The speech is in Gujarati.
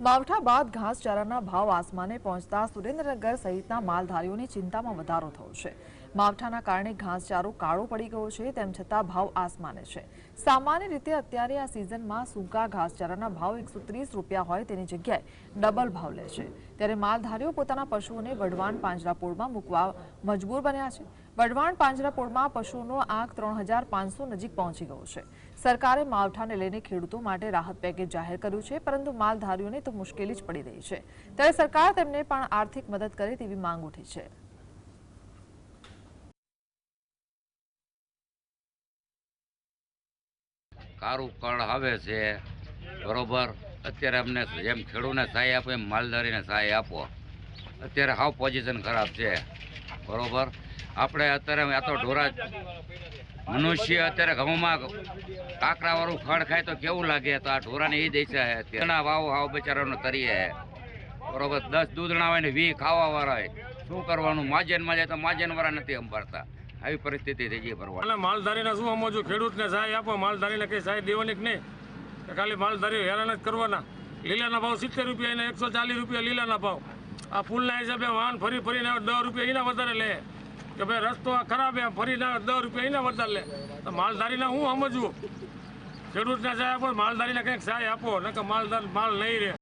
માવઠા બાદ ઘાસચારાના ભાવ આસમાને પહોંચતા સુરેન્દ્રનગર સહિતના માલધારીઓની ચિંતામાં વધારો થયો છે। માવઠાના કારણે ઘાસચારો કાળો પડી ગયો છે, તેમ છતાં ભાવ આસમાને છે। સામાન્ય રીતે અત્યારે આ સિઝનમાં સૂકા ઘાસચારાના ભાવ 130 રૂપિયા હોય તેની જગ્યાએ ડબલ ભાવ લે છે। ત્યારે માલધારીઓ પોતાના પશુઓને વઢવાણ પાંજરાપોળમાં મૂકવા મજબૂર બન્યા છે। વઢવાણ પાંજરાપોળમાં પશુઓનો આંક 3500 નજીક પહોંચી ગયો છે। સરકારે માવઠાને લઈને ખેડૂતો માટે રાહત પેકેજ જાહેર કર્યું છે, પરંતુ માલધારીઓને તો મુશ્કેલી જ પડી રહી છે। ત્યારે સરકાર તેમને પણ આર્થિક મદદ કરે તેવી માંગ ઉઠી છે। કારું કળ આવે છે બરોબર। અત્યારે અમને જેમ ખેડૂતને સહાય આપો એમ માલધારીને સહાય આપો। અત્યારે હાવ પોઝિશન ખરાબ છે બરોબર। આપણે અત્યારે આ તો ઢોરા મનુષ્ય અત્યારે ઘઉંમાં કાકરાવાળું ખડ ખાય તો કેવું લાગે, તો આ ઢોરાને એ દશા છે। તેના વાવ હાવ બચારાનો તરીએ બરોબર। 10 દૂધણા હોય ને 20 ખાવાવાળા હોય, શું કરવાનું? માજનમાં જાય તો માજનવાળા નથી અંબાડતા। આવી પરિસ્થિતિ થઈ ગઈ ભરવા। માલધારીને શું સમજવું? ખેડૂતને સહાય આપો, માલધારીને કઈ સહાય દેવાની નહીં, ખાલી માલધારીઓ હેરાન જ કરવાના। લીલાના ભાવ 70 રૂપિયા, એને 140 રૂપિયા લીલાના ભાવ। આ ફૂલના હિસાબે વાહન ફરી ફરીને 10 રૂપિયા એના વધારે લે કે ભાઈ રસ્તો ખરાબ એમ ફરીને 10 રૂપિયા એના વધારે લે, તો માલધારીને શું સમજવું? ખેડૂતને સહાય આપો, માલધારીને કંઈક સહાય આપો, નકર માલધાર માલ નહીં રહે।